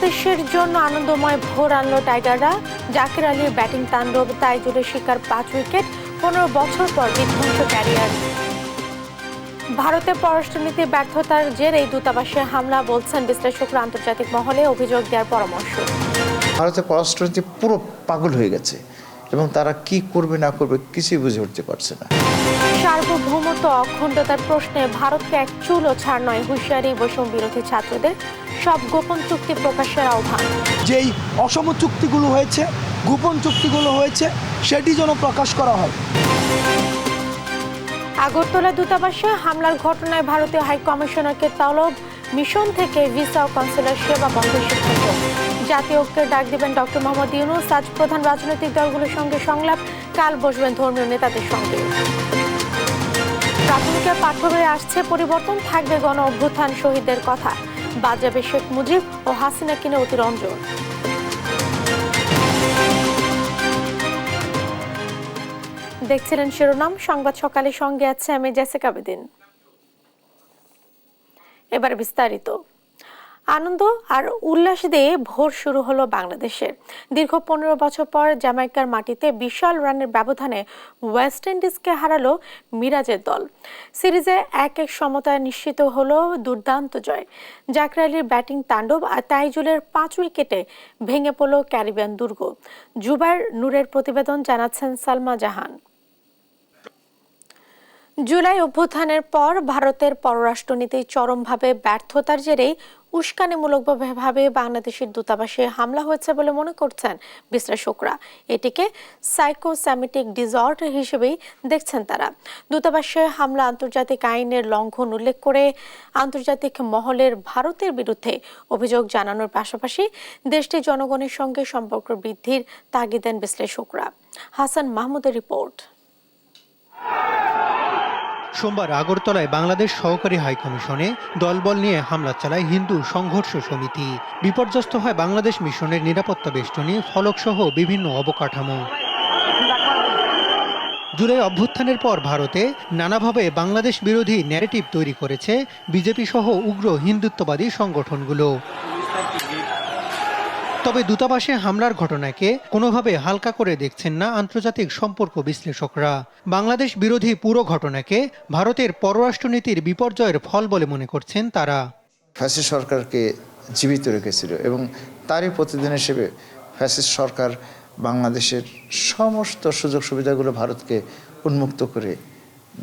বাংলাদেশের জন্য আনন্দময় ভোর আনলো টাইগাররা। জাকির আলীর ব্যাটিং তাণ্ডব, তাইজুলের শিকার 5 উইকেট। 15 বছর পর বিধ্বংস ক্যারিয়ার। ভারতের পররাষ্ট্রনীতি ব্যর্থতার জেরেই দূতাবাসে হামলা, বলছেন বিশ্লেষকরা। আন্তর্জাতিক মহলে অভিযোগ দেওয়ার পরামর্শ। ভারতের পররাষ্ট্রনীতি পুরো পাগল হয়ে গেছে এবং তারা কি করবে না করবে কিছুই বুঝে উঠতে পারছে না। সার্বভৌমত্ব অখণ্ডতার প্রশ্নে ভারতকে এক চুলও ছাড় নয়, হুঁশিয়ারি বৈষম্য বিরোধী ছাত্রদের। সব গোপন চুক্তি প্রকাশের আহ্বান। যেই অসম চুক্তিগুলো হয়েছে, গোপন চুক্তিগুলো হয়েছে, সেটি যেন প্রকাশ করা হয়। আগরতলা দূতাবাসে হামলার ঘটনায় ভারতীয় হাই কমিশনারকে তলব। মিশন থেকে ভিসা ও কনসুলার সেবা বন্ধের সিদ্ধান্ত। জাতীয় ঐক্যের ডাক দিবেন ডক্টর মোহাম্মদ ইউনূস। আজ প্রধান রাজনৈতিক দলগুলোর সঙ্গে সংলাপ, কাল বসবেন ধর্মীয় নেতাদের সঙ্গে। প্রাথমিকের পাঠ্যবইয়ে আসছে পরিবর্তন, থাকবে গণ অভ্যুত্থান শহীদদের কথা। বাজাবে শেখ মুজিব ও হাসিনা কিনে অতিরঞ্জন। দেখছিলেন শিরোনাম সংবাদ সকালে, সঙ্গে আছে আমি জেসিকা বেদিন। এবার বিস্তারিত। আনন্দ আর উল্লাস দিয়ে ভোর শুরু হলো বাংলাদেশের। দীর্ঘ 15 বছর পর জ্যামাইকার মাটিতে বিশাল রানের ব্যবধানে ওয়েস্ট ইন্ডিজকে হারালো মিরাজের দল। সিরিজে 1-1 সমতায় নিশ্চিত হলো দুর্দান্ত জয়। জাকির আলীর ব্যাটিং তাণ্ডব আর তাইজুলের 5 উইকেটে ভেঙে পড়ল ক্যারিবিয়ান দুর্গ। জুবায়ের নূরের প্রতিবেদন, জানাচ্ছেন সালমা জাহান। জুলাই অভ্যুত্থানের পর ভারতের পররাষ্ট্রনীতি চরমভাবে ব্যর্থতার জেরেই উস্কানিমূলকভাবে বাংলাদেশের দূতাবাসে হামলা হয়েছে বলে মনে করছেন বিশ্লেষকরা। এটিকে সাইকোসেমিটিক ডিসঅর্ডার হিসেবেই দেখছেন তারা। দূতাবাসে হামলা আন্তর্জাতিক আইনের লঙ্ঘন উল্লেখ করে আন্তর্জাতিক মহলের ভারতের বিরুদ্ধে অভিযোগ জানানোর পাশাপাশি দেশটির জনগণের সঙ্গে সম্পর্ক বৃদ্ধির তাগিদ দেন বিশ্লেষকরা। হাসান মাহমুদের রিপোর্ট। সোমবার আগরতলায় বাংলাদেশ সহকারী হাইকমিশনে দলবল নিয়ে হামলা চালায় হিন্দু সংঘর্ষ সমিতি। বিপর্যস্ত হয় বাংলাদেশ মিশনের নিরাপত্তা বেষ্টনী, ফলকসহ বিভিন্ন অবকাঠামো। জুলাই অভ্যুত্থানের পর ভারতে নানাভাবে বাংলাদেশ বিরোধী ন্যারেটিভ তৈরি করেছে বিজেপি সহ উগ্র হিন্দুত্ববাদী সংগঠনগুলো। তবে দূতাবাসে হামলার ঘটনাকে কোনোভাবে হালকা করে দেখছেন না আন্তর্জাতিক সম্পর্ক বিশ্লেষকরা। বাংলাদেশ বিরোধী পুরো ঘটনাকে ভারতের পররাষ্ট্রনীতির বিপর্যয়ের ফল বলে মনে করছেন তারা। ফ্যাসিস্ট সরকারকে জীবিত রেখেছিল এবং তারই প্রতিদিন হিসেবে ফ্যাসিস্ট সরকার বাংলাদেশের সমস্ত সুযোগ সুবিধাগুলো ভারতকে উন্মুক্ত করে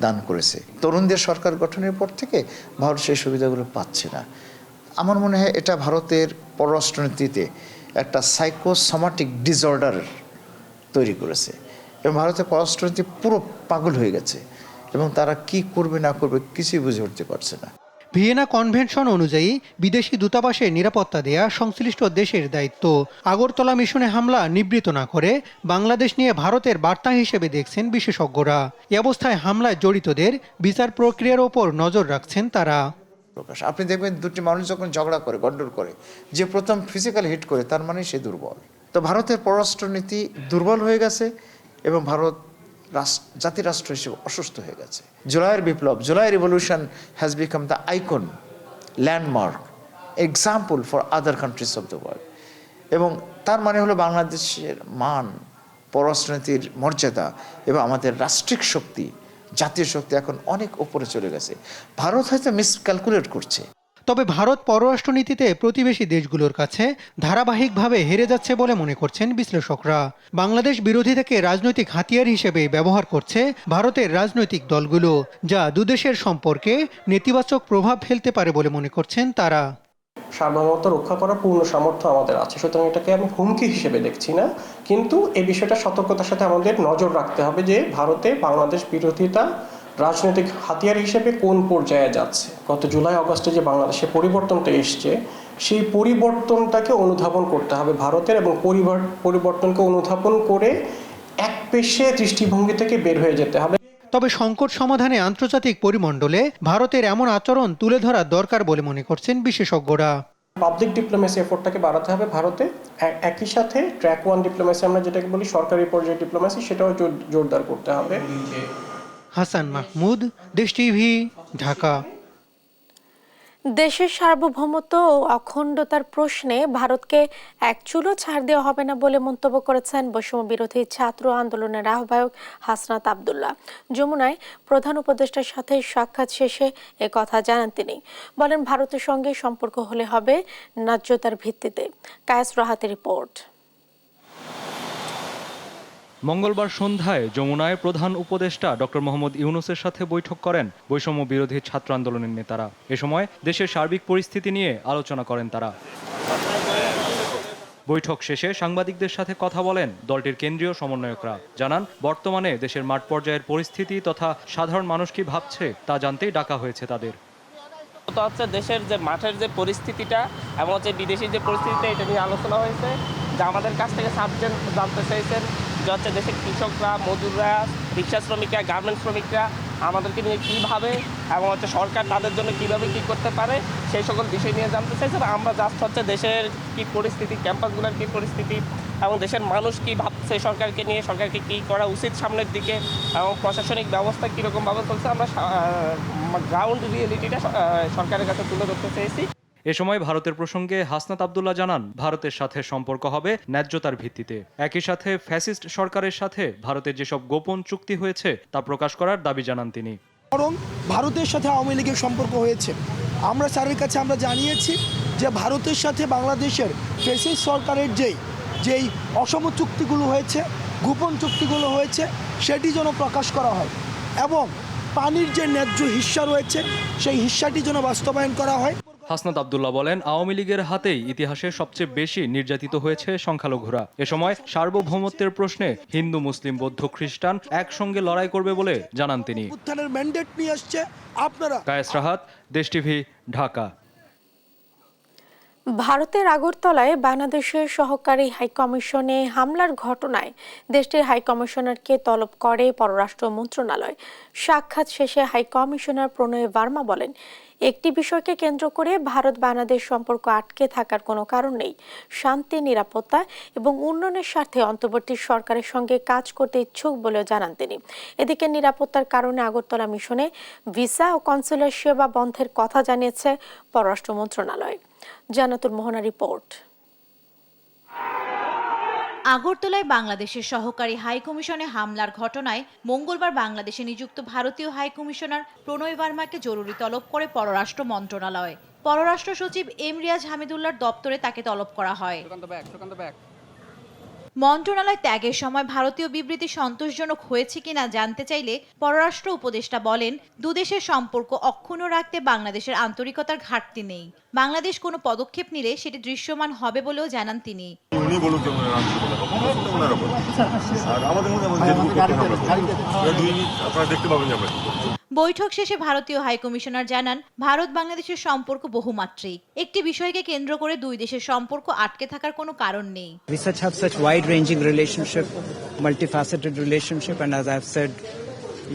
দান করেছে। তরুণদের সরকার গঠনের পর থেকে ভারত সেই সুবিধাগুলো পাচ্ছে না। আমার মনে হয় এটা ভারতের পররাষ্ট্রনীতিতে একটা সাইকোসোমাটিক ডিসঅর্ডার তৈরি করেছে এবং ভারতের পররাষ্ট্রনীতি পুরো পাগল হয়ে গেছে এবং তারা কি করবে না করবে কিছুই বুঝে উঠতে পারছে না। ভিয়েনা কনভেনশন অনুযায়ী বিদেশি দূতাবাসে নিরাপত্তা দেয়া সংশ্লিষ্ট দেশের দায়িত্ব। আগরতলা মিশনে হামলা নিবৃত্ত না করে বাংলাদেশ নিয়ে ভারতের বার্তা হিসেবে দেখছেন বিশেষজ্ঞরা। এ অবস্থায় হামলায় জড়িতদের বিচার প্রক্রিয়ার ওপর নজর রাখছেন তারা। আপনি দেখবেন দুটি মানুষ যখন ঝগড়া করে, গন্ডগোল করে, যে প্রথম ফিজিক্যাল হিট করে তার মানে সে দুর্বল। তো ভারতের পররাষ্ট্রনীতি দুর্বল হয়ে গেছে এবং ভারত জাতিরাষ্ট্র হিসেবে অসুস্থ হয়ে গেছে। জুলাইয়ের বিপ্লব, July revolution has become the icon, landmark, example for other countries of the world. এবং তার মানে হলো বাংলাদেশের মান, পররাষ্ট্রনীতির মর্যাদা এবং আমাদের রাষ্ট্রিক শক্তি, জাতীয় শক্তি এখন অনেক উপরে চলে গেছে। ভারত হয়তো মিসক্যালকুলেট করছে। তবে ভারত পররাষ্ট্রনীতিতে প্রতিবেশী দেশগুলোর কাছে ধারাবাহিকভাবে হেরে যাচ্ছে বলে মনে করছেন বিশ্লেষকরা। বাংলাদেশ বিরোধীতাকে রাজনৈতিক হাতিয়ার হিসেবে ব্যবহার করছে ভারতের রাজনৈতিক দলগুলো, যা দুদেশের সম্পর্কে নেতিবাচক প্রভাব ফেলতে পারে বলে মনে করছেন তারা। সার্বভৌমত্ব রক্ষা করার পূর্ণ সামর্থ্য আমাদের আছে, সুতরাং এটাকে আমি হুমকি হিসেবে দেখছি না। কিন্তু এই বিষয়টা সতর্কতার সাথে আমাদের নজর রাখতে হবে যে ভারতে বাংলাদেশ বিরোধিতা রাজনৈতিক হাতিয়ার হিসেবে কোন পর্যায়ে যাচ্ছে। গত জুলাই আগস্টে যে বাংলাদেশে পরিবর্তনটা এসছে, সেই পরিবর্তনটাকে অনুধাবন করতে হবে ভারতের, এবং পরিবর্তনকে অনুধাবন করে একপেশে দৃষ্টিভঙ্গি থেকে বের হয়ে যেতে হবে। তবে সংকট সমাধানে আন্তর্জাতিক পরিমণ্ডলে ভারতের এমন আচরণ তুলে ধরা দরকার বলে মনে করছেন বিশেষজ্ঞরা। পাবলিক ডিপ্লোমেসি এফোর্টটাকে বাড়াতে হবে ভারতে। একই সাথে ট্র্যাক 1 ডিপ্লোমেসি আমরা যেটাকে বলি, সরকারি পর্যায়ে ডিপ্লোমেসি, সেটাও জোরদার করতে হবে। হাসান মাহমুদ, দেশ টিভি, ঢাকা। দেশের সার্বভৌমত্ব ও অখণ্ডতার প্রশ্নে ভারতকে এক চুলও ছাড় দেওয়া হবে না বলে মন্তব্য করেছেন বৈষম্য বিরোধী ছাত্র আন্দোলনের আহ্বায়ক হাসনাত আব্দুল্লাহ। যমুনায় প্রধান উপদেষ্টার সাথে সাক্ষাৎ শেষে একথা জানান তিনি। বলেন, ভারতের সঙ্গে সম্পর্ক হলে হবে ন্যায্যতার ভিত্তিতে। কায়েস রাহাতের রিপোর্ট। মঙ্গলবার সন্ধ্যায় যমুনায় প্রধান উপদেষ্টা ডক্টর মোহাম্মদ ইউনূসের সাথে বৈঠক করেন বৈষম্য বিরোধী ছাত্র আন্দোলনের নেতারা। এ সময় দেশের সার্বিক পরিস্থিতি নিয়ে আলোচনা করেন তারা। বৈঠক শেষে সাংবাদিকদের সাথে কথা বলেন দলটির কেন্দ্রীয় সমন্বয়করা। জানান, বর্তমানে দেশের মাঠ পর্যায়ের পরিস্থিতি তথা সাধারণ মানুষ কি ভাবছে তা জানতেই ডাকা হয়েছে তাদের। তো হচ্ছে দেশের যে মাঠের যে পরিস্থিতিটা এবং হচ্ছে বিদেশি যে পরিস্থিতিটা, এটা নিয়ে আলোচনা হয়েছে। যে আমাদের কাছ থেকে সাবজেক্ট জানতে চাইছেন যে হচ্ছে দেশের কৃষকরা, মজুররা, রিক্সা শ্রমিকরা, গার্মেন্টস শ্রমিকরা আমাদেরকে নিয়ে কীভাবে এবং হচ্ছে সরকার তাদের জন্য কীভাবে কী করতে পারে সেই সকল বিষয় নিয়ে জানতে চাইছেন। আমরা জাস্ট হচ্ছে দেশের কী পরিস্থিতি, ক্যাম্পাসগুলোর কী পরিস্থিতি এবং দেশের মানুষ কী ভাবছে সরকারকে নিয়ে, সরকারকে কী করা উচিত সামনের দিকে এবং প্রশাসনিক ব্যবস্থা কীরকমভাবে চলছে, আমরা গ্রাউন্ড রিয়েলিটিটা সরকারের কাছে তুলে ধরতে চেয়েছি। এ সময় ভারতের প্রসঙ্গে হাসনাত আব্দুল্লাহ জানান, ভারতের সাথে সম্পর্ক হবে ন্যায্যতার ভিত্তিতে। একই সাথে ফ্যাসিস্ট সরকারের সাথে ভারতের যেসব গোপন চুক্তি হয়েছে তা প্রকাশ করার দাবি জানান তিনি। বরং ভারতের সাথে আওয়ামী লীগের সম্পর্ক হয়েছে। আমরা স্যারের কাছে আমরা জানিয়েছি যে ভারতের সাথে বাংলাদেশের ফ্যাসিস্ট সরকারের যেই অসম চুক্তিগুলো হয়েছে, গোপন চুক্তিগুলো হয়েছে, সেটি যেন প্রকাশ করা হয় এবং পানির যে ন্যায্য হিস্সা রয়েছে সেই হিস্সাটি যেন বাস্তবায়ন করা হয়। হাসনাত আব্দুল্লাহ বলেন, আওয়ামী লীগের হাতেই ইতিহাসে সবচেয়ে বেশি নির্যাতিত হয়েছে সংখ্যালঘুরা। এ সময় সার্বভৌমত্বের প্রশ্নে হিন্দু, মুসলিম, বৌদ্ধ, খ্রিস্টান একসঙ্গে লড়াই করবে বলে জানান তিনি। উত্থানের ম্যান্ডেট নিয়ে আসছে আপনারা। কায়েস রাহাত, দেশ টিভি, ঢাকা। ভারতের আগরতলায় বাংলাদেশের সহকারী হাইকমিশনে হামলার ঘটনায় দেশটির হাইকমিশনারকে তলব করে পররাষ্ট্র মন্ত্রণালয়। সাক্ষাৎ শেষে হাইকমিশনার প্রণয় বার্মা বলেন, একটি বিষয়কে কেন্দ্র করে ভারত বাংলাদেশ সম্পর্ক আটকে থাকার কোনো কারণ নেই। শান্তি, নিরাপত্তা এবং উন্নয়নের স্বার্থে অন্তর্বর্তী সরকারের সঙ্গে কাজ করতে ইচ্ছুক বলেও জানান তিনি। এদিকে নিরাপত্তার কারণে আগরতলা মিশনে ভিসা ও কনসুলার সেবা বন্ধের কথা জানিয়েছে পররাষ্ট্র মন্ত্রণালয়। জান্নাতুল মোহনা রিপোর্ট। আগরতলায় বাংলাদেশের সহকারী হাইকমিশনে হামলার ঘটনায় মঙ্গলবার বাংলাদেশে নিযুক্ত ভারতীয় হাইকমিশনার প্রণয় বার্মাকে জরুরি তলব করে পররাষ্ট্র মন্ত্রণালয়। পররাষ্ট্র সচিব এম রিয়াজ হামিদুল্লাহর দপ্তরে তাকে তলব করা হয়। মন্ত্রণালয় ত্যাগের সময় ভারতীয় বিবৃতি সন্তোষজনক হয়েছে কিনা জানতে চাইলে পররাষ্ট্র উপদেষ্টা বলেন, দুদেশের সম্পর্ক অক্ষুণ্ণ রাখতে বাংলাদেশের আন্তরিকতার ঘাটতি নেই। বাংলাদেশ কোনো পদক্ষেপ নিলে সেটি দৃশ্যমান হবে বলেও জানান তিনি। বৈঠক শেষে ভারতীয় হাইকমিশনার জানান, ভারত বাংলাদেশের সম্পর্ক বহুমাত্রিক। একটি বিষয়কে কেন্দ্র করে দুই দেশের সম্পর্ক আটকে থাকার কোনো কারণ নেই। We have such wide-ranging relationship, multifaceted relationship, and as I've said,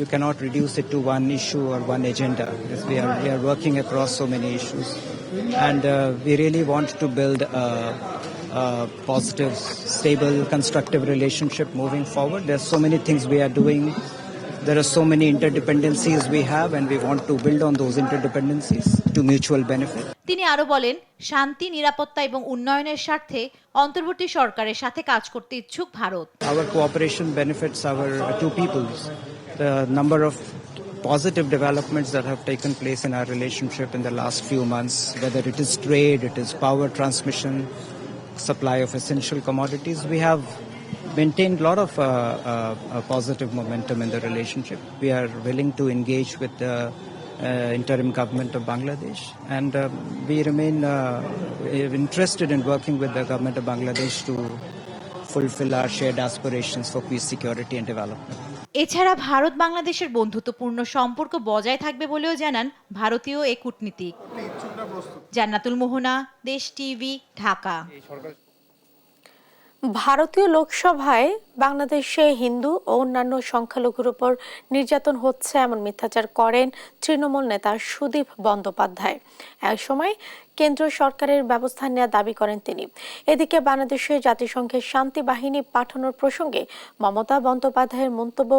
you cannot reduce it to one issue or one agenda. We are working across so many issues, and we really want to build a positive, stable, constructive relationship moving forward. There's so many things we are doing. There are so many interdependencies we have, and we want to build on those interdependencies to mutual benefit. তিনি আরো বলেন, শান্তি, নিরাপত্তা এবং উন্নয়নের স্বার্থে অন্তর্বর্তী সরকারের সাথে কাজ করতে ইচ্ছুক Bharat. Our cooperation benefits our two peoples. The number of positive developments that have taken place in our relationship in the last few months, whether it is trade, it is power transmission, supply of essential commodities, we have maintained a lot of positive momentum in the relationship. We are willing to engage with the interim government of Bangladesh, and we remain interested in working with the government of Bangladesh to fulfill our shared aspirations for peace, security and development. এছাড়া ভারত বাংলাদেশের বন্ধুত্বপূর্ণ সম্পর্ক বজায় থাকবে বলেও জানান ভারতীয় এই কূটনীতিক। জান্নাতুল মোহনা, দেশ টিভি, ঢাকা। ভারতীয় লোকসভায় বাংলাদেশে হিন্দু ও অন্যান্য সংখ্যালঘুর উপর নির্যাতন হচ্ছে এমন মিথ্যাচার করেন তৃণমূল নেতা সুদীপ বন্দ্যোপাধ্যায়। এক সময় কেন্দ্র সরকারের ব্যবস্থা নেওয়ার দাবি করেন তিনি। এদিকে বাংলাদেশে জাতিসংঘের শান্তি বাহিনী পাঠানোর প্রসঙ্গে মমতা বন্দ্যোপাধ্যায়ের মন্তব্য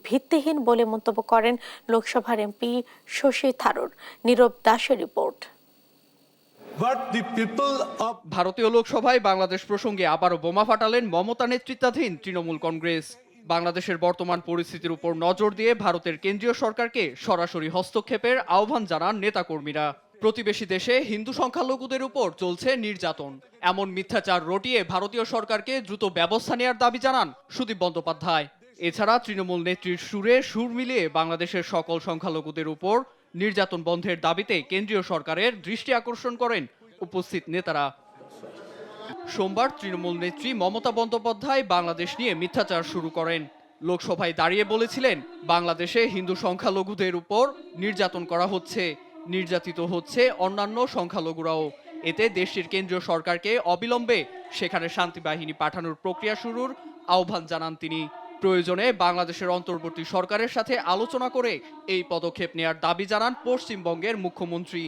ভিত্তিহীন বলে মন্তব্য করেন লোকসভার এমপি শশী থারুর। নীরব দাসের report. but the people of ভারতীয় লোকসভায় বাংলাদেশ প্রসঙ্গে আবারও বোমা ফাটালেন মমতা নেতৃত্বাধীন তৃণমূল কংগ্রেস। বাংলাদেশের বর্তমান পরিস্থিতির উপর নজর দিয়ে ভারতের কেন্দ্রীয় সরকারকে সরাসরি হস্তক্ষেপের আহ্বান জানান নেতাকর্মীরা। প্রতিবেশী দেশে হিন্দু সংখ্যালঘুদের উপর চলছে নির্যাতন, এমন মিথ্যাচার রটিয়ে ভারতীয় সরকারকে দ্রুত ব্যবস্থা নেওয়ার দাবি জানান সুদীপ বন্দ্যোপাধ্যায়। এছাড়া তৃণমূল নেত্রীর সুরে সুর মিলিয়ে বাংলাদেশের সকল সংখ্যালঘুদের উপর নির্যাতন বন্ধের দাবিতে কেন্দ্রীয় সরকারের দৃষ্টি আকর্ষণ করেন উপস্থিত নেতারা। সোমবার তৃণমূল নেত্রী মমতা বন্দ্যোপাধ্যায় বাংলাদেশ নিয়ে মিথ্যাচার শুরু করেন। লোকসভায় দাঁড়িয়ে বলেছিলেন, বাংলাদেশে হিন্দু সংখ্যালঘুদের উপর নির্যাতন করা হচ্ছে, নির্যাতিত হচ্ছে অন্যান্য সংখ্যালঘুরাও। এতে দেশটির কেন্দ্রীয় সরকারকে অবিলম্বে সেখানে শান্তি বাহিনী পাঠানোর প্রক্রিয়া শুরুর আহ্বান জানান তিনি। প্রয়োজনে বাংলাদেশের অন্তর্বর্তী সরকারের সাথে আলোচনা করে এই পদক্ষেপ নেয়ার দাবি জানান পশ্চিমবঙ্গের মুখ্যমন্ত্রী।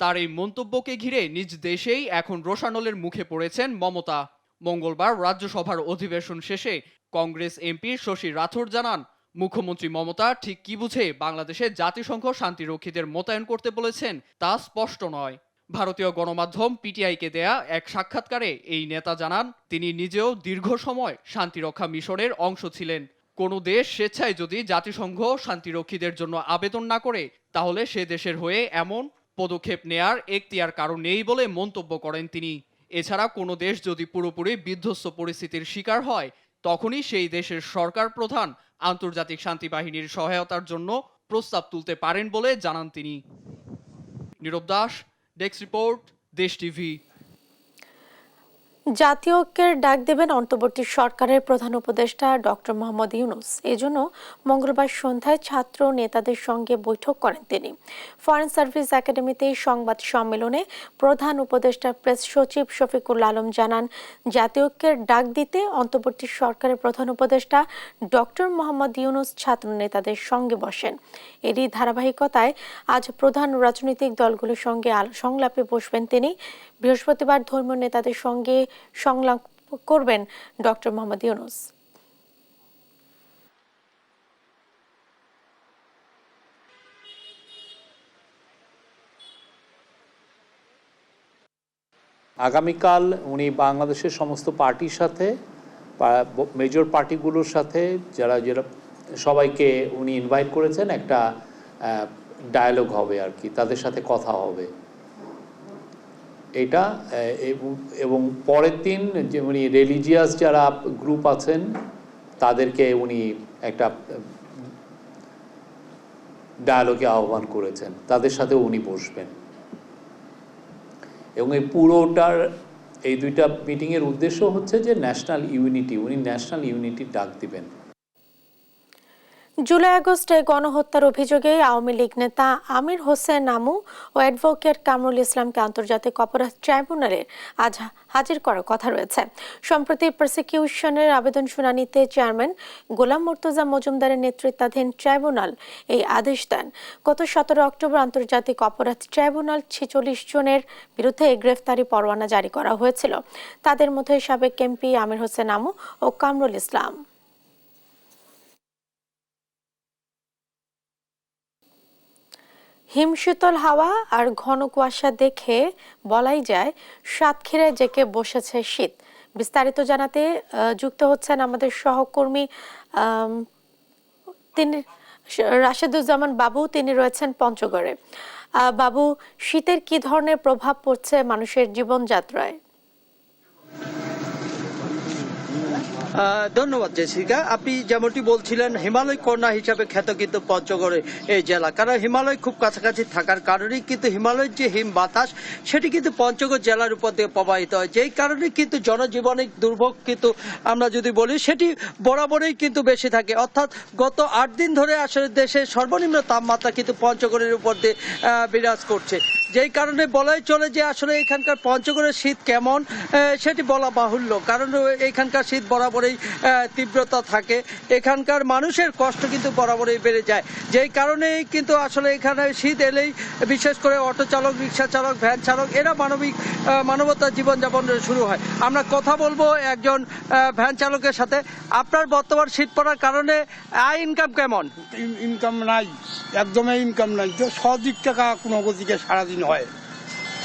তার এই মন্তব্যকে ঘিরে নিজ দেশেই এখন রোষানলের মুখে পড়েছেন মমতা। মঙ্গলবার রাজ্যসভার অধিবেশন শেষে কংগ্রেস এমপি শশী রাথোর জানান, মুখ্যমন্ত্রী মমতা ঠিক কি বুঝে বাংলাদেশে জাতিসংঘ শান্তিরক্ষীদের মোতায়েন করতে বলেছেন তা স্পষ্ট নয়। ভারতীয় গণমাধ্যম পিটিআইকে দেয়া এক সাক্ষাৎকারে এই নেতা জানান, তিনি নিজেও দীর্ঘ সময় শান্তিরক্ষা মিশনের অংশ ছিলেন। কোনো দেশ স্বেচ্ছায় যদি জাতিসংঘ শান্তিরক্ষীদের জন্য আবেদন না করে, তাহলে সে দেশের হয়ে এমন পদক্ষেপ নেয়ার এখতিয়ার কারণ নেই বলে মন্তব্য করেন তিনি। এছাড়া কোনো দেশ যদি পুরোপুরি বিধ্বস্ত পরিস্থিতির শিকার হয়, তখনই সেই দেশের সরকার প্রধান আন্তর্জাতিক শান্তি বাহিনীর সহায়তার জন্য প্রস্তাব তুলতে পারেন বলে জানান তিনি। নীরব দাস, ডেস্ক রিপোর্ট, দেশ টিভি। জাতীয় ঐক্যের ডাক দেবেন অন্তর্বর্তী সরকারের প্রধান উপদেষ্টা ডক্টর মোহাম্মদ ইউনূস। এজন্য মঙ্গলবার সন্ধ্যায় ছাত্র নেতাদের সঙ্গে বৈঠক করেন তিনি। ফরেন সার্ভিস একাডেমিতে সংবাদ সম্মেলনে প্রধান উপদেষ্টা প্রেস সচিব শফিকুল আলম জানান, জাতীয় ঐক্যের ডাক দিতে অন্তর্বর্তী সরকারের প্রধান উপদেষ্টা ডক্টর মোহাম্মদ ইউনূস ছাত্র নেতাদের সঙ্গে বসেন। এরই ধারাবাহিকতায় আজ প্রধান রাজনৈতিক দলগুলোর সঙ্গে সংলাপে বসবেন তিনি। বৃহস্পতিবার ধর্মীয় নেতাদের সঙ্গে সংলাপ করবেন ডক্টর মোহাম্মদ ইউনূস। আগামীকাল উনি বাংলাদেশের সমস্ত পার্টির সাথে, মেজর পার্টিগুলোর সাথে যারা সবাইকে উনি ইনভাইট করেছেন, একটা ডায়ালগ হবে আর কি, তাদের সাথে কথা হবে এটা। এবং পরের দিন যে উনি রিলিজিয়াস যারা গ্রুপ আছেন তাদেরকে উনি একটা ডায়ালগে আহ্বান করেছেন, তাদের সাথে উনি বসবেন। এবং এই পুরোটার এই দুইটা মিটিংয়ের উদ্দেশ্য হচ্ছে যে ন্যাশনাল ইউনিটি, উনি ন্যাশনাল ইউনিটির ডাক দিবেন। জুলাই আগস্টে গণহত্যার অভিযোগে আওয়ামী লীগ নেতা আমির হোসেন আমু ও অ্যাডভোকেট কামরুল ইসলামকে আন্তর্জাতিক অপরাধ ট্রাইব্যুনালে আজ হাজির করার কথা রয়েছে। সম্প্রতি প্রসিকিউশনের আবেদন শুনানিতে চেয়ারম্যান গোলাম মুর্তজা মজুমদারের নেতৃত্বাধীন ট্রাইব্যুনাল এই আদেশ দেন। গত 17 অক্টোবর আন্তর্জাতিক অপরাধ ট্রাইব্যুনাল 46 জনের বিরুদ্ধে গ্রেফতারি পরোয়ানা জারি করা হয়েছিল। তাদের মধ্যে সাবেক এমপি আমির হোসেন আমু ও কামরুল ইসলাম। হিমশীতল হাওয়া আর ঘন কুয়াশা দেখে বলাই যায় সাতক্ষীরায় জেঁকে বসেছে শীত। বিস্তারিত জানাতে যুক্ত হচ্ছেন আমাদের সহকর্মী তিনি রাশেদুজ্জামান বাবু, তিনি রয়েছেন পঞ্চগড়ে। বাবু, শীতের কি ধরনের প্রভাব পড়ছে মানুষের জীবনযাত্রায়? ধন্যবাদ জেসিকা। আপনি যেমনটি বলছিলেন, হিমালয় কন্যা হিসাবে খ্যাত কিন্তু পঞ্চগড়ে এই জেলা, কারণ হিমালয় খুব কাছাকাছি থাকার কারণেই কিন্তু হিমালয়ের যে হিম বাতাস সেটি কিন্তু পঞ্চগড় জেলার উপর দিয়ে প্রবাহিত হয়, যেই কারণে কিন্তু জনজীবনের দুর্ভোগ কিন্তু আমরা যদি বলি সেটি বরাবরই কিন্তু বেশি থাকে। অর্থাৎ গত 8 দিন ধরে আসলে দেশের সর্বনিম্ন তাপমাত্রা কিন্তু পঞ্চগড়ের উপর দিয়ে বিরাজ করছে। যেই কারণে বলাই চলে যে আসলে এখানকার পঞ্চগড়ের শীত কেমন সেটি বলা বাহুল্য, কারণ এখানকার শীত বরাবরই তীব্রতা থাকে, এখানকার মানুষের কষ্ট কিন্তু বরাবরই বেড়ে যায়, যেই কারণেই কিন্তু আসলে এখানে শীত এলেই বিশেষ করে অটো চালক, রিক্সা চালক, ভ্যান চালক এরা মানবতার জীবনযাপন শুরু হয়। আমরা কথা বলবো একজন ভ্যান চালকের সাথে। আপনার বর্তমান শীত পড়ার কারণে আয় ইনকাম কেমন? ইনকাম নাই, একদমই ইনকাম নাই, তো 100 টাকা কোনো গতিকে সারাদিন হয়।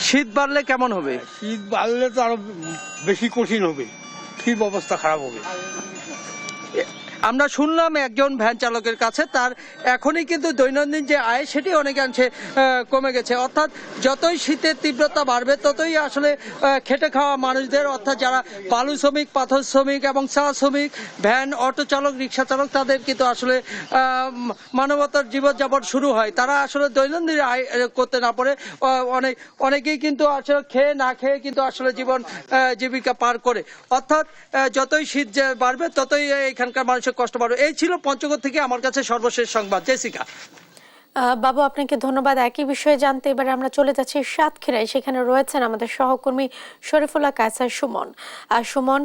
শীত বাড়লে কেমন হবে? শীত বাড়লে তো আরো বেশি কঠিন হবে, খুব অবস্থা খারাপ হবে। আমরা শুনলাম একজন ভ্যান চালকের কাছে, তার এখনই কিন্তু দৈনন্দিন যে আয় সেটি অনেকাংশে কমে গেছে। অর্থাৎ যতই শীতের তীব্রতা বাড়বে ততই আসলে খেটে খাওয়া মানুষদের, অর্থাৎ যারা বালু শ্রমিক, পাথর শ্রমিক এবং চা শ্রমিক, ভ্যান, অটো চালক, রিক্সা চালক, তাদের কিন্তু আসলে মানবতার জীবনযাপন শুরু হয়। তারা আসলে দৈনন্দিন আয় করতে না পারে অনেকেই কিন্তু আসলে খেয়ে না খেয়ে কিন্তু আসলে জীবিকা পার করে। অর্থাৎ যতই শীত বাড়বে ততই এখানকার মানুষের কষ্ট বাড়বে। এই ছিল পঞ্চগড় থেকে আমার কাছে সর্বশেষ সংবাদ। জেসিকা। বাবু, আপনাকে ধন্যবাদ। একই বিষয়ে জানতে এবারে আমরা চলে যাচ্ছি সাতক্ষীরায়। সেখানে রয়েছেন আমাদের সহকর্মী শরীফুল্লাহ কায়সার সুমন। সুমন,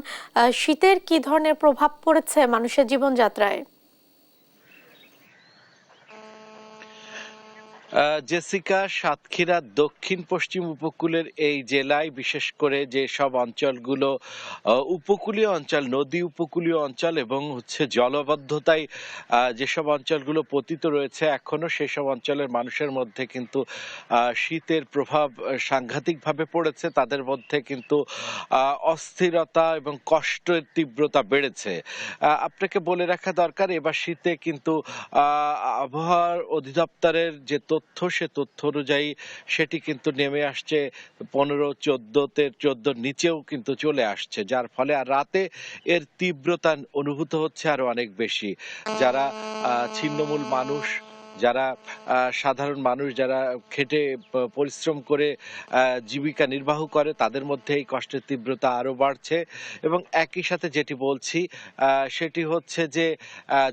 শীতের কি ধরনের প্রভাব পড়েছে মানুষের জীবনযাত্রায়? জেসিকা, সাতক্ষীরা দক্ষিণ পশ্চিম উপকূলের এই জেলায় বিশেষ করে যে সব অঞ্চলগুলো উপকূলীয় অঞ্চল, নদী উপকূলীয় অঞ্চল এবং জলবদ্ধতায় যেসব অঞ্চলগুলো পতিত রয়েছে এখনো সেসব অঞ্চলের মানুষের মধ্যে কিন্তু শীতের প্রভাব সাংঘাতিকভাবে পড়েছে। তাদের মধ্যে কিন্তু অস্থিরতা এবং কষ্টের তীব্রতা বেড়েছে। আপনাকে বলে রাখা দরকার, এবার শীতে কিন্তু আবহাওয়া অধিদপ্তরের যে সে তথ্য অনুযায়ী সেটি কিন্তু নেমে আসছে 15-14 নিচেও কিন্তু চলে আসছে, যার ফলে আর রাতে এর তীব্রতা অনুভূত হচ্ছে আরো অনেক বেশি। যারা ছিন্নমূল মানুষ, যারা সাধারণ মানুষ, যারা খেটে পরিশ্রম করে জীবিকা নির্বাহ করে, তাদের মধ্যে এই কষ্টের তীব্রতা আরো বাড়ছে। এবং একই সাথে যেটি বলছি সেটি হচ্ছে যে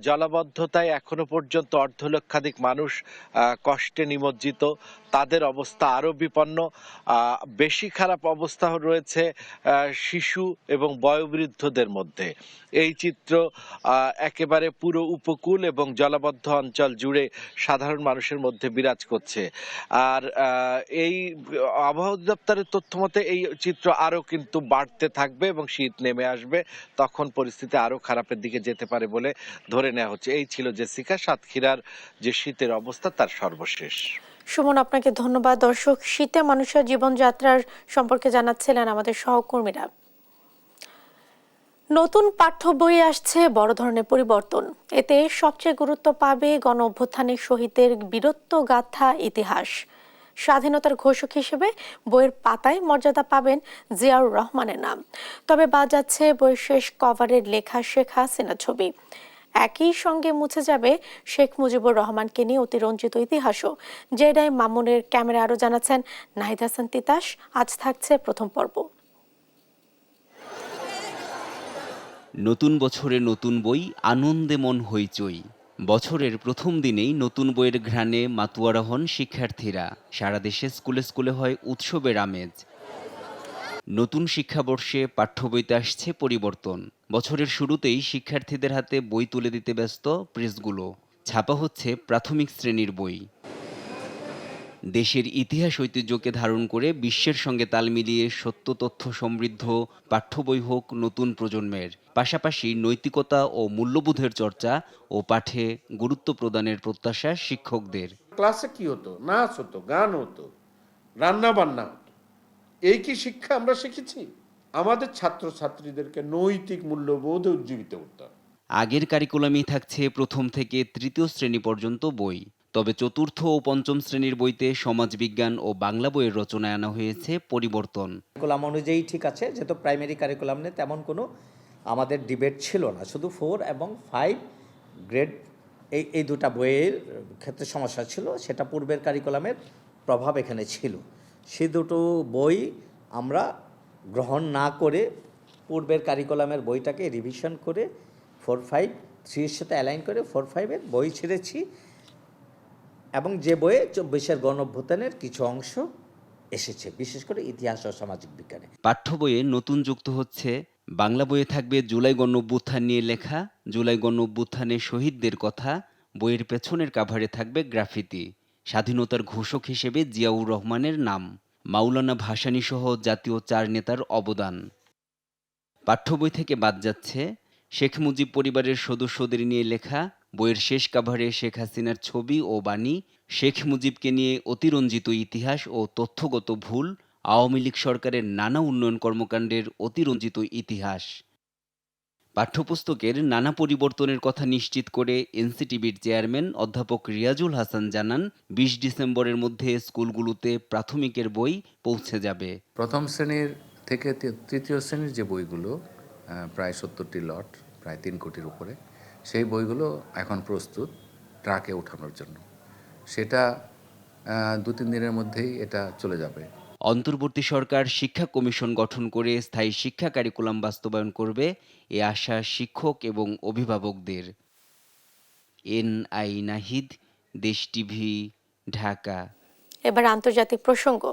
জলাবদ্ধতায় এখনো পর্যন্ত 1,00,000 মানুষ কষ্টে নিমজ্জিত, তাদের অবস্থা আরো বিপন্ন। বেশি খারাপ অবস্থা রয়েছে শিশু এবং বয়োবৃদ্ধদের মধ্যে। এই চিত্র একেবারে পুরো উপকূল এবং জলাবদ্ধ অঞ্চল জুড়ে সাধারণ মানুষের মধ্যে বিরাজ করছে। আর এই আবহাওয়া অধিদপ্তরের তথ্য মতে এই চিত্র আরো কিন্তু বাড়তে থাকবে এবং শীত নেমে আসবে, তখন পরিস্থিতি আরো খারাপের দিকে যেতে পারে বলে ধরে নেওয়া হচ্ছে। এই ছিল জেসিকা সাতক্ষীরার যে শীতের অবস্থা তার সর্বশেষ। সুমন, আপনাকে ধন্যবাদ। দর্শক, শীতে মানুষের জীবনযাত্রার সম্পর্কে জানাচ্ছিলেন আমাদের সহকর্মীরা। নতুন পাঠ্য বইয়ে আসছে বড় ধরনের পরিবর্তন। এতে সবচেয়ে গুরুত্ব পাবে গণ অভ্যুত্থানের শহীদদের বীরত্ব গাথা ইতিহাস। স্বাধীনতার ঘোষক হিসেবে বইয়ের পাতায় মর্যাদা পাবেন জিয়াউর রহমানের নাম। তবে বাদ যাচ্ছে বইয়ের শেষ কভারের লেখা শেখ হাসিনা ছবি। একই সঙ্গে মুছে যাবে শেখ মুজিবুর রহমানকে নিয়ে অতিরঞ্জিত ইতিহাসও। জেডাই মামুনের ক্যামেরা আরো জানাচ্ছেন নাহিদ হাসান তিতাস। আজ থাকছে প্রথম পর্ব। নতুন বছরে নতুন বই, আনন্দে মন হইচই। বছরের প্রথম দিনেই নতুন বইয়ের ঘ্রাণে মাতুয়ারা হন শিক্ষার্থীরা। সারা দেশে স্কুলে স্কুলে হয় উৎসবের আমেজ। নতুন শিক্ষাবর্ষে পাঠ্য বইতে আসছে পরিবর্তন। বছরের শুরুতেই শিক্ষার্থীদের হাতে বই তুলে দিতে ব্যস্ত প্রেসগুলো। ছাপা হচ্ছে প্রাথমিক শ্রেণীর বই। দেশের ইতিহাস ঐতিহ্যকে ধারণ করে বিশ্বের সঙ্গে তাল মিলিয়ে সত্য তথ্য সমৃদ্ধ পাঠ্য বই হোক নতুন প্রজন্মের। পাশাপাশি নৈতিকতা ও মূল্যবোধের চর্চা ও পাঠে গুরুত্ব প্রদানের প্রত্যাশা শিক্ষকদের। ক্লাসে কি হতো? নাচ হতো, গান হতো, রান্না বান্না হতো। এই কি শিক্ষা আমরা শিখেছি? আমাদের ছাত্রছাত্রীদেরকে নৈতিক মূল্যবোধে উজ্জীবিত করতে হবে। আগের কারিকুলামেই থাকছে প্রথম থেকে তৃতীয় শ্রেণী পর্যন্ত বই। তবে চতুর্থ ও পঞ্চম শ্রেণীর বইতে সমাজবিজ্ঞান ও বাংলা বইয়ের রচনায় আনা হয়েছে পরিবর্তন। কারিকুলাম অনুযায়ী ঠিক আছে, যেহেতু প্রাইমারি কারিকুলাম নিয়ে তেমন কোনো আমাদের ডিবেট ছিল না, শুধু 4 এবং 5 গ্রেড এই দুটা বইয়ের ক্ষেত্রে সমস্যা ছিল। সেটা পূর্বের কারিকুলামের প্রভাব এখানে ছিল। সে দুটো বই আমরা গ্রহণ না করে পূর্বের কারিকুলামের বইটাকে রিভিশন করে 4-5 3-এর সাথে অ্যালাইন করে 4-5-এর বই ছেড়েছি এবং যে বইয়ে 24-এর গণ অভ্যুত্থানের কিছু অংশ এসেছে, বিশেষ করে ইতিহাস ও সামাজিক বিজ্ঞানে। পাঠ্য বইয়ে নতুন যুক্ত হচ্ছে বাংলা বইয়ে থাকবে জুলাই গণঅভ্যুত্থান নিয়ে লেখা, জুলাই গণঅভ্যুত্থানে শহীদদের কথা। বইয়ের পেছনের কাভারে থাকবে গ্রাফিতি, স্বাধীনতার ঘোষক হিসেবে জিয়াউর রহমানের নাম, মাওলানা ভাসানী সহ জাতীয় 4 নেতার অবদান। পাঠ্য বই থেকে বাদ যাচ্ছে শেখ মুজিব পরিবারের সদস্যদের নিয়ে লেখা, বইয়ের শেষ কাভারে শেখ হাসিনার ছবি ও বাণী, শেখ মুজিবকে নিয়ে অতিরঞ্জিত ইতিহাস ও তথ্যগত ভুল, আওয়ামী লীগ সরকারের নানা উন্নয়ন কর্মকাণ্ডের অতিরঞ্জিত ইতিহাস। পাঠ্যপুস্তকের নানা পরিবর্তনের কথা নিশ্চিত করে এনসিটিবির চেয়ারম্যান অধ্যাপক রিয়াজুল হাসান জানান, 20 ডিসেম্বরের মধ্যে স্কুলগুলোতে প্রাথমিকের বই পৌঁছে যাবে। প্রথম শ্রেণীর থেকে তৃতীয় শ্রেণীর যে বইগুলো প্রায় 70টি লট, প্রায় 3 কোটির উপরে, সেই বইগুলো এখন প্রস্তুত ট্রাকে ওঠানোর জন্য। সেটা 2-3 দিনের মধ্যেই এটা চলে যাবে। অন্তর্বর্তী সরকার শিক্ষা কমিশন গঠন করে স্থায়ী শিক্ষা কারিকুলাম বাস্তবায়ন করবে, এ আশা শিক্ষক এবং অভিভাবকদের। NI নাহিদ, দেশ টিভি, ঢাকা। এবার আন্তর্জাতিক প্রসঙ্গ।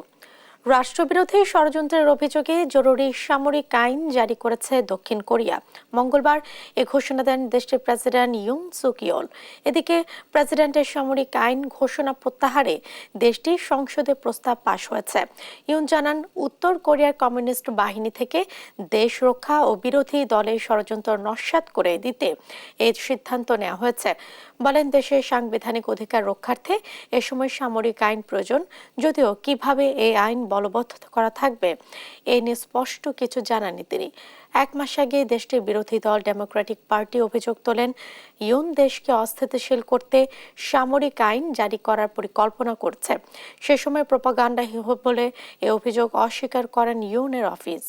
রাষ্ট্রবিরোধী ষড়যন্ত্রের অভিযোগে জরুরি সামরিক আইন জারি করেছে দক্ষিণ কোরিয়া। মঙ্গলবার এ ঘোষণা দেন দেশটির প্রেসিডেন্ট ইউন সুক ইয়োল। এদিকে প্রেসিডেন্টের সামরিক আইন ঘোষণা প্রত্যাহারে দেশটির সংসদে প্রস্তাব পাশ হয়েছে। ইউন জানান, উত্তর কোরিয়ার কমিউনিস্ট বাহিনী থেকে দেশ রক্ষা ও বিরোধী দলের ষড়যন্ত্র নস্যাৎ করে দিতে এই সিদ্ধান্ত নেওয়া হয়েছে। বলেন, দেশের সাংবিধানিক অধিকার রক্ষার্থে এ সময় সামরিক আইন প্রয়োজন, যদিও কিভাবে এই আইন বলবৎ করা থাকবে এ নিয়ে স্পষ্ট কিছু জানাননি তিনি। 1 মাস আগে দেশটির বিরোধী দল ডেমোক্রেটিক পার্টি অভিযোগ তোলেন, ইউন দেশকে অস্থিতিশীল করতে সামরিক আইন জারি করার পরিকল্পনা করছে। সে সময় প্রোপাগান্ডা বলে এ অভিযোগ অস্বীকার করেন ইউনের অফিস।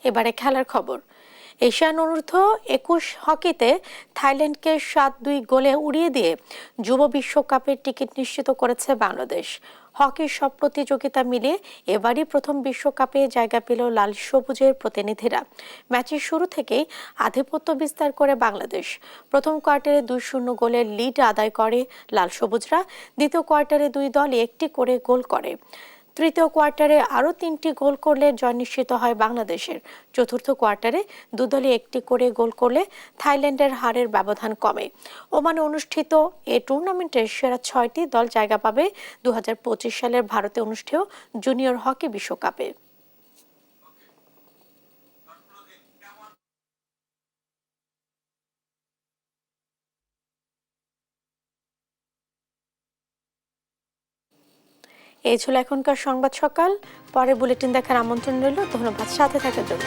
এবারে খেলার খবর। এশিয়ান অনূর্ধ্ব-21 হকিতে থাইল্যান্ডকে 7-2 গোলে উড়িয়ে দিয়ে যুব বিশ্বকাপের টিকিট নিশ্চিত করেছে বাংলাদেশ। হকির সব প্রতিযোগিতা মিলিয়ে এবারই প্রথম বিশ্বকাপে জায়গা পেল লাল সবুজের প্রতিনিধিরা। ম্যাচের শুরু থেকেই আধিপত্য বিস্তার করে বাংলাদেশ। প্রথম কোয়ার্টারে 2-0 গোলের লিড আদায় করে লাল সবুজরা। দ্বিতীয় কোয়ার্টারে 2 দল একটি করে গোল করে। তৃতীয় কোয়ার্টারে আরও 3টি গোল করলে জয় নিশ্চিত হয় বাংলাদেশের। চতুর্থ কোয়ার্টারে 2 দলই একটি করে গোল করলে থাইল্যান্ডের হারের ব্যবধান কমে। ওমানে অনুষ্ঠিত এ টুর্নামেন্টের সেরা 6টি দল জায়গা পাবে 2025 সালের ভারতে অনুষ্ঠেয় জুনিয়র হকি বিশ্বকাপে। এই ছিল এখনকার সংবাদ সকাল। পরের বুলেটিন দেখার আমন্ত্রণ রইল। ধন্যবাদ সাথে থাকার জন্য।